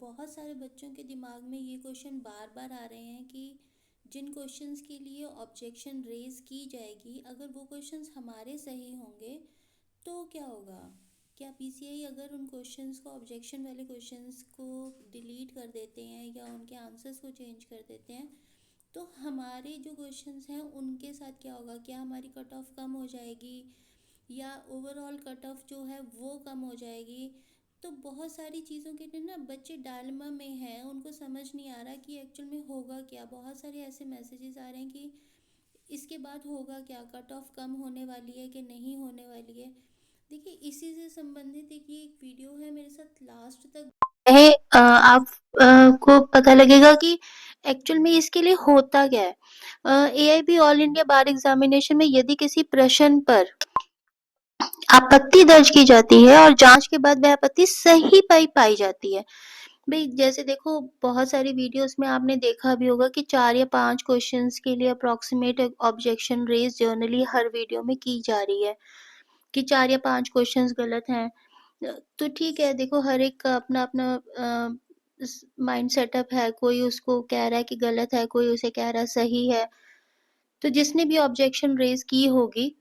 बहुत सारे बच्चों के दिमाग में ये क्वेश्चन बार बार आ रहे हैं कि जिन क्वेश्चंस के लिए ऑब्जेक्शन रेज की जाएगी, अगर वो क्वेश्चंस हमारे सही होंगे तो क्या होगा। क्या पीसीआई अगर उन क्वेश्चंस को, ऑब्जेक्शन वाले क्वेश्चंस को डिलीट कर देते हैं या उनके आंसर्स को चेंज कर देते हैं, तो हमारे जो क्वेश्चंस हैं उनके साथ क्या होगा। क्या हमारी कट ऑफ कम हो जाएगी या ओवरऑल कट ऑफ जो है वो कम हो जाएगी। तो बहुत सारी चीज़ों के लिए ना बच्चे डायलेमा में हैं, उनको समझ नहीं आ रहा कि एक्चुअल में होगा क्या। बहुत सारे ऐसे मैसेजेस आ रहे हैं कि इसके बाद होगा क्या, कट ऑफ कम होने वाली है कि नहीं होने वाली है। देखिए, इसी से संबंधित एक वीडियो है, मेरे साथ लास्ट तक है। आप को पता लगेगा कि एक्चुअल में इसके लिए होता क्या है। एआईबी ऑल इंडिया बार एग्जामिनेशन में यदि किसी प्रश्न पर आपत्ति दर्ज की जाती है और जांच के बाद वह आपत्ति सही पाई जाती है। भाई जैसे देखो, बहुत सारी वीडियोस में आपने देखा भी होगा कि 4 या 5 क्वेश्चंस के लिए अप्रोक्सीमेट ऑब्जेक्शन रेज जर्नली हर वीडियो में की जा रही है कि 4 या 5 क्वेश्चंस गलत हैं। तो ठीक है, देखो हर एक का अपना-अपना माइंड सेटअप है, कोई उसको कह रहा है कि गलत है, कोई उसे कह रहा है सही है। तो जिसने भी ऑब्जेक्शन रेज की होगी,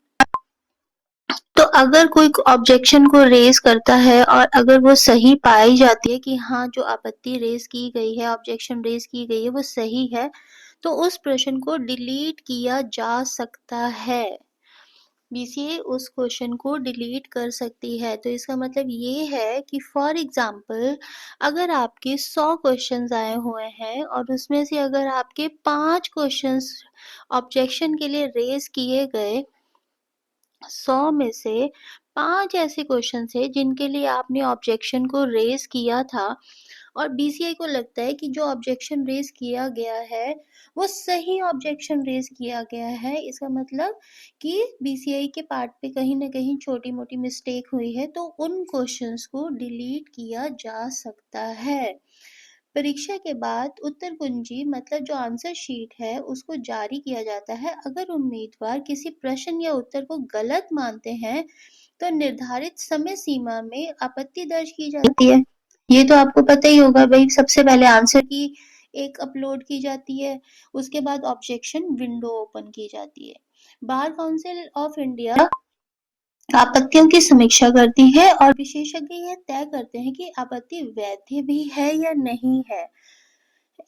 तो अगर कोई ऑब्जेक्शन को रेज करता है और अगर वो सही पाई जाती है कि हाँ, जो आपत्ति रेज की गई है, ऑब्जेक्शन रेज की गई है, वो सही है, तो उस प्रश्न को डिलीट किया जा सकता है। बीसीए उस क्वेश्चन को डिलीट कर सकती है। तो इसका मतलब ये है कि फॉर एग्जाम्पल, अगर आपके 100 क्वेश्चंस आए हुए हैं और उसमें से अगर आपके 5 क्वेश्चंस ऑब्जेक्शन के लिए रेज किए गए, 100 में से 5 ऐसे क्वेश्चन थे जिनके लिए आपने ऑब्जेक्शन को रेज किया था और बीसीआई को लगता है कि जो ऑब्जेक्शन रेज किया गया है वो सही ऑब्जेक्शन रेज किया गया है। इसका मतलब कि बीसीआई के पार्ट पे कहीं ना कहीं छोटी मोटी मिस्टेक हुई है, तो उन क्वेश्चंस को डिलीट किया जा सकता है। परीक्षा के बाद उत्तर कुंजी मतलब जो आंसर शीट है उसको जारी किया जाता है। अगर उम्मीदवार किसी प्रश्न या उत्तर को गलत मानते हैं तो निर्धारित समय सीमा में आपत्ति दर्ज की जाती है। ये तो आपको पता ही होगा भाई। सबसे पहले आंसर की एक अपलोड की जाती है, उसके बाद ऑब्जेक्शन विंडो ओपन की जाती है। बार काउंसिल ऑफ इंडिया आपत्तियों की समीक्षा करती है और विशेषज्ञ यह तय करते हैं कि आपत्ति वैध भी है या नहीं है।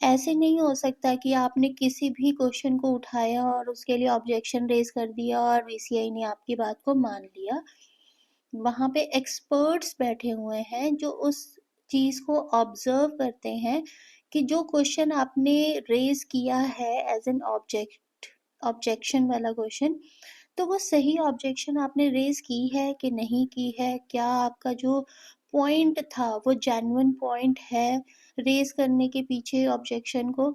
ऐसे नहीं हो सकता कि आपने किसी भी क्वेश्चन को उठाया और उसके लिए ऑब्जेक्शन रेज कर दिया और बीसीआई ने आपकी बात को मान लिया। वहाँ पे एक्सपर्ट्स बैठे हुए हैं जो उस चीज़ को ऑब्जर्व करते हैं कि जो क्वेश्चन आपने रेज किया है एज एन ऑब्जेक्शन वाला क्वेश्चन, तो वो सही ऑब्जेक्शन आपने रेज की है कि नहीं की है। क्या आपका जो पॉइंट था वो जेन्युइन पॉइंट है रेज करने के पीछे ऑब्जेक्शन को।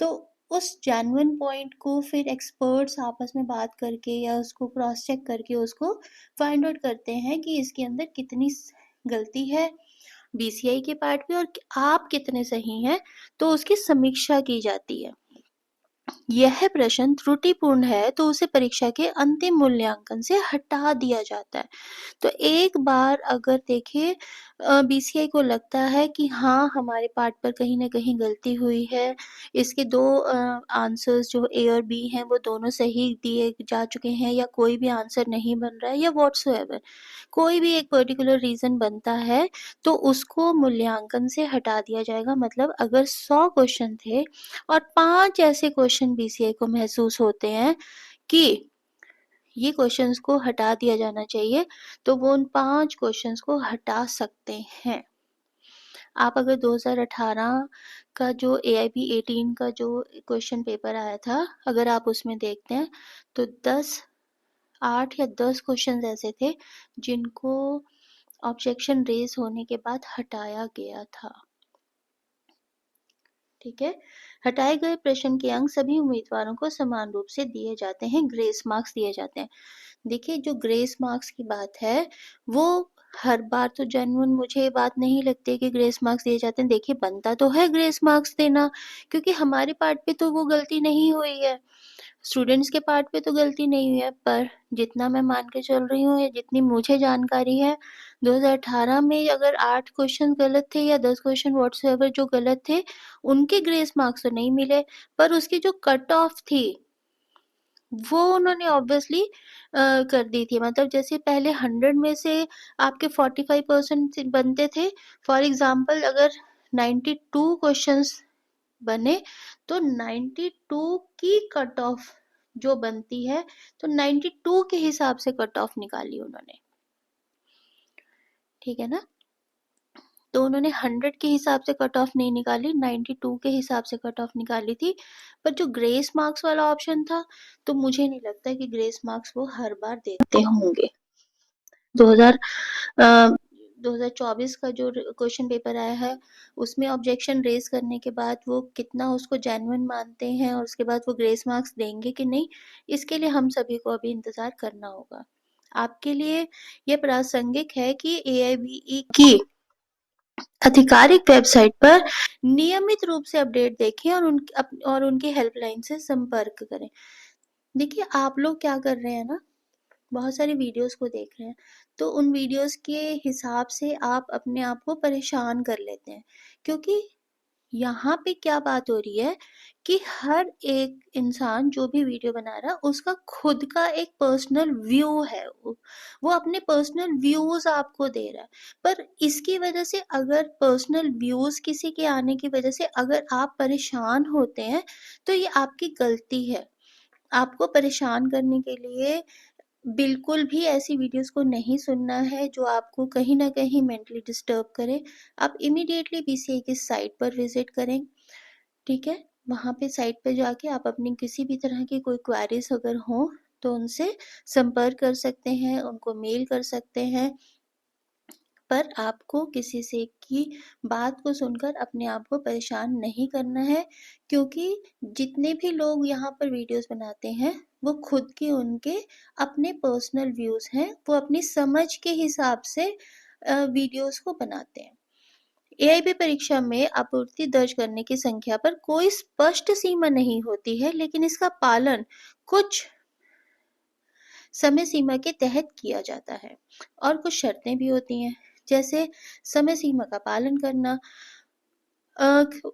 तो उस जेन्युइन पॉइंट को फिर एक्सपर्ट्स आपस में बात करके या उसको क्रॉस चेक करके उसको फाइंड आउट करते हैं कि इसके अंदर कितनी गलती है बीसीआई के पार्ट पे और आप कितने सही हैं, तो उसकी समीक्षा की जाती है। यह प्रश्न त्रुटिपूर्ण है तो उसे परीक्षा के अंतिम मूल्यांकन से हटा दिया जाता है। तो एक बार अगर देखिए बीसीआई को लगता है कि हाँ, हमारे पार्ट पर कहीं न कहीं गलती हुई है, इसके 2 आंसर्स जो ए और बी हैं वो दोनों सही दिए जा चुके हैं या कोई भी आंसर नहीं बन रहा है या व्हाट्सोएवर, कोई भी एक पर्टिकुलर रीज़न बनता है, तो उसको मूल्यांकन से हटा दिया जाएगा। मतलब अगर 100 क्वेश्चन थे और 5 ऐसे क्वेश्चन बीसीआई को महसूस होते हैं कि ये क्वेश्चंस को हटा दिया जाना चाहिए, तो वो उन 5 क्वेश्चंस को हटा सकते हैं। आप अगर 2018 का जो एआईबी 18 का जो क्वेश्चन पेपर आया था, अगर आप उसमें देखते हैं, तो 8 या 10 क्वेश्चंस ऐसे थे जिनको ऑब्जेक्शन रेज होने के बाद हटाया गया था। ठीक है। हटाए गए प्रश्न के अंक सभी उम्मीदवारों को समान रूप से दिए जाते हैं, ग्रेस मार्क्स दिए जाते हैं। देखिए, जो ग्रेस मार्क्स की बात है वो हर बार तो जेन्युइन मुझे ये बात नहीं लगती कि ग्रेस मार्क्स दिए जाते हैं। देखिए, बनता तो है ग्रेस मार्क्स देना, क्योंकि हमारे पार्ट पे तो वो गलती नहीं हुई है। स्टूडेंट्स के पार्ट पे तो गलती नहीं हुई है, पर जितना मैं मान के चल रही हूँ या जितनी मुझे जानकारी है, 2018 में अगर 8 क्वेश्चन गलत थे या 10 क्वेश्चन व्हाट्सएवर जो गलत थे, उनके ग्रेस मार्क्स तो नहीं मिले, पर उसकी जो कट ऑफ थी वो उन्होंने ऑब्वियसली कर दी थी। मतलब जैसे पहले 100 में से आपके 45% बनते थे, फॉर एग्जांपल अगर 92 क्वेश्चंस बने तो 92 की कट ऑफ जो बनती है, तो 92 के हिसाब से कट ऑफ निकाली उन्होंने, ठीक है ना। तो उन्होंने 100 के हिसाब से कट ऑफ नहीं निकाली, 92 के हिसाब से कट ऑफ निकाली थी। पर जो ग्रेस मार्क्स वाला ऑप्शन था, तो मुझे नहीं लगता कि ग्रेस मार्क्स वो हर बार देते होंगे। 2000 2024 का जो क्वेश्चन पेपर आया है, उसमें ऑब्जेक्शन रेज करने के बाद वो कितना उसको जेन्युइन मानते हैं और उसके बाद वो ग्रेस मार्क्स देंगे कि नहीं, इसके लिए हम सभी को अभी इंतजार करना होगा। आपके लिए ये प्रासंगिक है कि AIBE की आधिकारिक वेबसाइट पर नियमित रूप से अपडेट देखें और उनकी हेल्पलाइन से संपर्क करें। देखिए आप लोग क्या कर रहे हैं ना, बहुत सारी वीडियोस को देख रहे हैं, तो उन वीडियोस के हिसाब से आप अपने आप को परेशान कर लेते हैं, क्योंकि यहाँ पे क्या बात हो रही है कि हर एक इंसान जो भी वीडियो बना रहा है उसका खुद का एक पर्सनल व्यू है, वो अपने पर्सनल व्यूज आपको दे रहा है। पर इसकी वजह से, अगर पर्सनल व्यूज किसी के आने की वजह से अगर आप परेशान होते हैं, तो ये आपकी गलती है। आपको परेशान करने के लिए बिल्कुल भी ऐसी वीडियोस को नहीं सुनना है जो आपको कहीं ना कहीं मेंटली डिस्टर्ब करे। आप इमीडिएटली BCA की साइट पर विजिट करें, ठीक है। वहाँ पे साइट पे जाके आप अपनी किसी भी तरह की कोई क्वेरीज अगर हो तो उनसे संपर्क कर सकते हैं, उनको मेल कर सकते हैं। पर आपको किसी से की बात को सुनकर अपने आप को परेशान नहीं करना है, क्योंकि जितने भी लोग यहाँ पर वीडियोस बनाते हैं वो खुद के उनके अपने पर्सनल व्यूज हैं, वो अपनी समझ के हिसाब से वीडियोस को बनाते हैं। AIB परीक्षा में आपूर्ति दर्ज करने की संख्या पर कोई स्पष्ट सीमा नहीं होती है, लेकिन इसका पालन कुछ समय सीमा के तहत किया जाता है और कुछ शर्तें भी होती हैं, जैसे समय सीमा का पालन करना।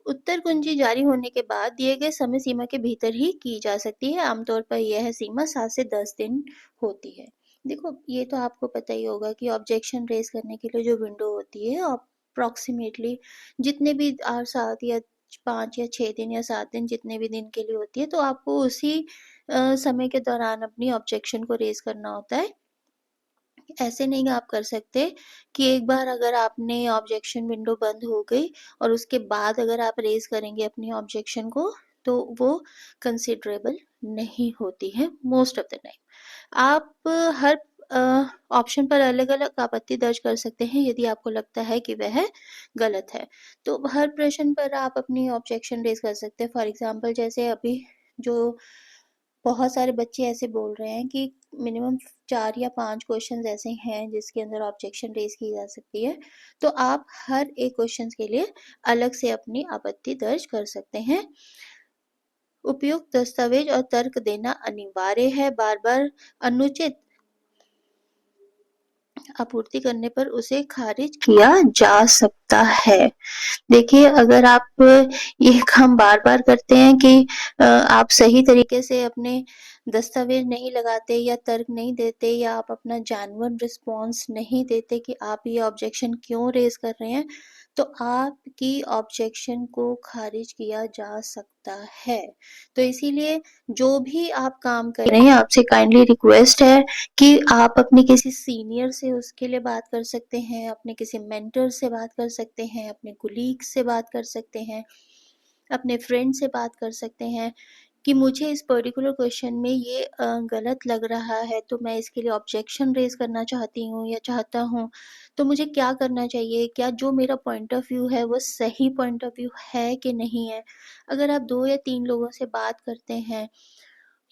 उत्तर कुंजी जारी होने के बाद दिए गए समय सीमा के भीतर ही की जा सकती है। आमतौर पर यह सीमा 7 से 10 दिन होती है। देखो ये तो आपको पता ही होगा कि ऑब्जेक्शन रेज करने के लिए जो विंडो होती है अप्रॉक्सीमेटली जितने भी 7 या 5 या 6 दिन या 7 दिन जितने भी दिन के लिए होती है, तो आपको उसी समय के दौरान अपनी ऑब्जेक्शन को रेज करना होता है। ऐसे नहीं आप कर सकते कि एक बार अगर आपने ऑब्जेक्शन विंडो बंद हो गई और उसके बाद अगर आप रेज करेंगे अपनी ऑब्जेक्शन को, तो वो कंसिडरेबल नहीं होती है मोस्ट ऑफ द टाइम। आप हर ऑप्शन पर अलग अलग आपत्ति दर्ज कर सकते हैं यदि आपको लगता है कि वह गलत है। तो हर प्रश्न पर आप अपनी ऑब्जेक्शन रेज कर सकते हैं। फॉर एग्जाम्पल जैसे अभी जो बहुत सारे बच्चे ऐसे बोल रहे हैं कि मिनिमम 4 या 5 क्वेश्चंस ऐसे हैं जिसके अंदर ऑब्जेक्शन रेज की जा सकती है, तो आप हर एक क्वेश्चन के लिए अलग से अपनी आपत्ति दर्ज कर सकते हैं। उपयुक्त दस्तावेज और तर्क देना अनिवार्य है। बार बार अनुचित आपूर्ति करने पर उसे खारिज किया जा सकता है। देखिए अगर आप ये काम बार बार करते हैं कि आप सही तरीके से अपने दस्तावेज नहीं लगाते या तर्क नहीं देते या आप अपना जेन्युइन रिस्पॉन्स नहीं देते कि आप ये ऑब्जेक्शन क्यों रेज कर रहे हैं, तो आपकी ऑब्जेक्शन को खारिज किया जा सकता है। तो इसीलिए जो भी आप काम कर रहे हैं, आपसे काइंडली रिक्वेस्ट है कि आप अपने किसी सीनियर से उसके लिए बात कर सकते हैं, अपने किसी मेंटर से बात कर सकते हैं, अपने कुलीग से बात कर सकते हैं, अपने फ्रेंड से बात कर सकते हैं कि मुझे इस पर्टिकुलर क्वेश्चन में ये गलत लग रहा है, तो मैं इसके लिए ऑब्जेक्शन रेज करना चाहती हूँ या चाहता हूँ, तो मुझे क्या करना चाहिए, क्या जो मेरा पॉइंट ऑफ व्यू है वो सही पॉइंट ऑफ व्यू है कि नहीं है। अगर आप 2 या 3 लोगों से बात करते हैं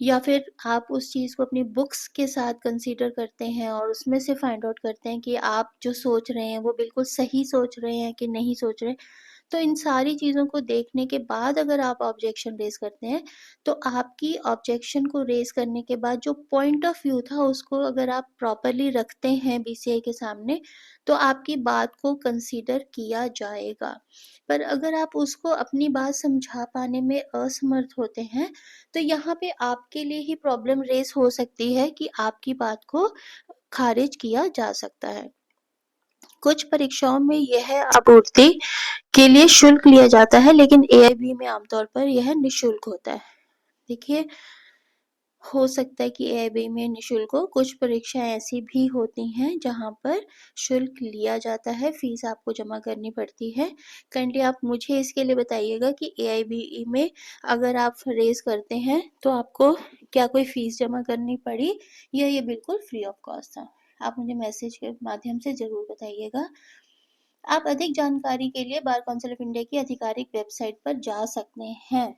या फिर आप उस चीज़ को अपनी बुक्स के साथ कंसीडर करते हैं और उसमें से फाइंड आउट करते हैं कि आप जो सोच रहे हैं वो बिल्कुल सही सोच रहे हैं कि नहीं सोच रहे, तो इन सारी चीज़ों को देखने के बाद अगर आप ऑब्जेक्शन रेज़ करते हैं, तो आपकी ऑब्जेक्शन को रेज़ करने के बाद जो पॉइंट ऑफ व्यू था उसको अगर आप प्रॉपर्ली रखते हैं बीसीआई के सामने, तो आपकी बात को कंसीडर किया जाएगा। पर अगर आप उसको अपनी बात समझा पाने में असमर्थ होते हैं, तो यहाँ पे आपके लिए ही प्रॉब्लम रेज़ हो सकती है कि आपकी बात को खारिज किया जा सकता है। कुछ परीक्षाओं में यह आपूर्ति के लिए शुल्क लिया जाता है, लेकिन एआईबी में आमतौर पर यह निःशुल्क होता है। देखिए, हो सकता है कि एआईबी में निःशुल्क हो, कुछ परीक्षाएं ऐसी भी होती हैं जहां पर शुल्क लिया जाता है, फीस आपको जमा करनी पड़ती है। काइंडली आप मुझे इसके लिए बताइएगा कि एआईबी में अगर आप रेज करते हैं तो आपको क्या कोई फीस जमा करनी पड़ी या ये बिल्कुल फ्री ऑफ कॉस्ट था? आप मुझे मैसेज के माध्यम से ज़रूर बताइएगा। आप अधिक जानकारी के लिए बार काउंसिल ऑफ इंडिया की आधिकारिक वेबसाइट पर जा सकते हैं।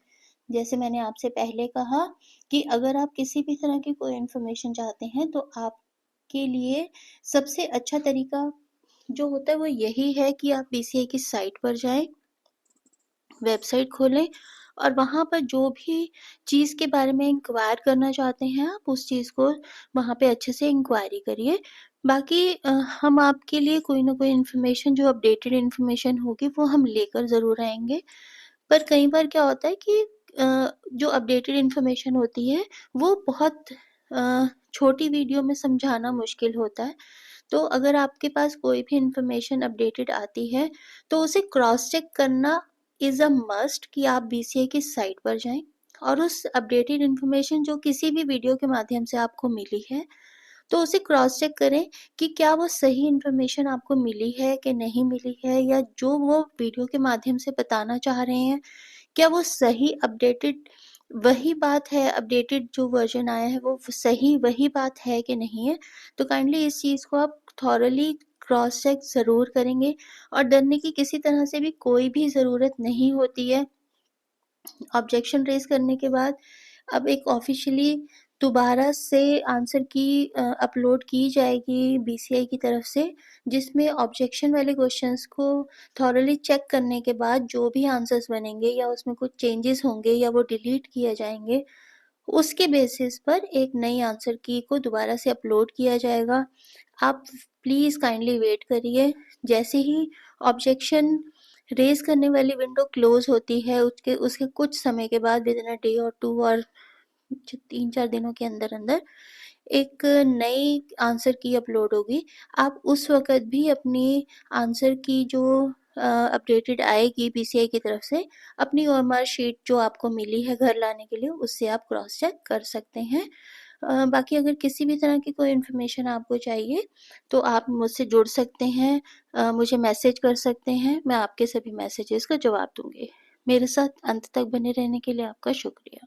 जैसे मैंने आपसे पहले कहा कि अगर आप किसी भी तरह की कोई इन्फॉर्मेशन चाहते हैं तो आपके लिए सबसे अच्छा तरीका जो होता है वो यही है कि आप बीसीआई की साइट पर जाएं, वेबसाइट खोलें और वहाँ पर जो भी चीज़ के बारे में इंक्वायर करना चाहते हैं आप उस चीज़ को वहाँ पे अच्छे से इंक्वायरी करिए। बाकी हम आपके लिए कोई ना कोई इन्फॉर्मेशन जो अपडेटेड इन्फॉर्मेशन होगी वो हम लेकर ज़रूर आएँगे। पर कई बार क्या होता है कि जो अपडेटेड इन्फॉर्मेशन होती है वो बहुत छोटी वीडियो में समझाना मुश्किल होता है। तो अगर आपके पास कोई भी इन्फॉर्मेशन अपडेटेड आती है तो उसे क्रॉस चेक करना इज़ अ मस्ट कि आप बीसीए की साइट पर जाएं और उस अपडेटेड इन्फॉर्मेशन जो किसी भी वीडियो के माध्यम से आपको मिली है तो उसे क्रॉस चेक करें कि क्या वो सही इन्फॉर्मेशन आपको मिली है कि नहीं मिली है, या जो वो वीडियो के माध्यम से बताना चाह रहे हैं क्या वो सही अपडेटेड वही बात है, अपडेटेड जो वर्जन आया है वो सही वही बात है कि नहीं है। तो काइंडली इस चीज़ को आप थॉरली क्रॉस चेक ज़रूर करेंगे और डरने की किसी तरह से भी कोई भी ज़रूरत नहीं होती है। ऑब्जेक्शन रेज करने के बाद अब एक ऑफिशियली दोबारा से आंसर की अपलोड की जाएगी बीसीआई की तरफ से, जिसमें ऑब्जेक्शन वाले क्वेश्चंस को थॉरली चेक करने के बाद जो भी आंसर्स बनेंगे या उसमें कुछ चेंजेस होंगे या वो डिलीट किए जाएंगे, उसके बेसिस पर एक नई आंसर की को दोबारा से अपलोड किया जाएगा। आप प्लीज़ काइंडली वेट करिए। जैसे ही ऑब्जेक्शन रेज करने वाली विंडो क्लोज होती है उसके उसके कुछ समय के बाद विद इन अ डे और 2 और 3-4 दिनों के अंदर अंदर एक नई आंसर की अपलोड होगी। आप उस वक़्त भी अपनी आंसर की जो अपडेटेड आएगी बीसीआई की तरफ से, अपनी ओएमआर शीट जो आपको मिली है घर लाने के लिए उससे आप क्रॉस चेक कर सकते हैं। बाकी अगर किसी भी तरह की कोई इन्फॉर्मेशन आपको चाहिए तो आप मुझसे जुड़ सकते हैं, मुझे मैसेज कर सकते हैं, मैं आपके सभी मैसेजेस का जवाब दूँगी। मेरे साथ अंत तक बने रहने के लिए आपका शुक्रिया।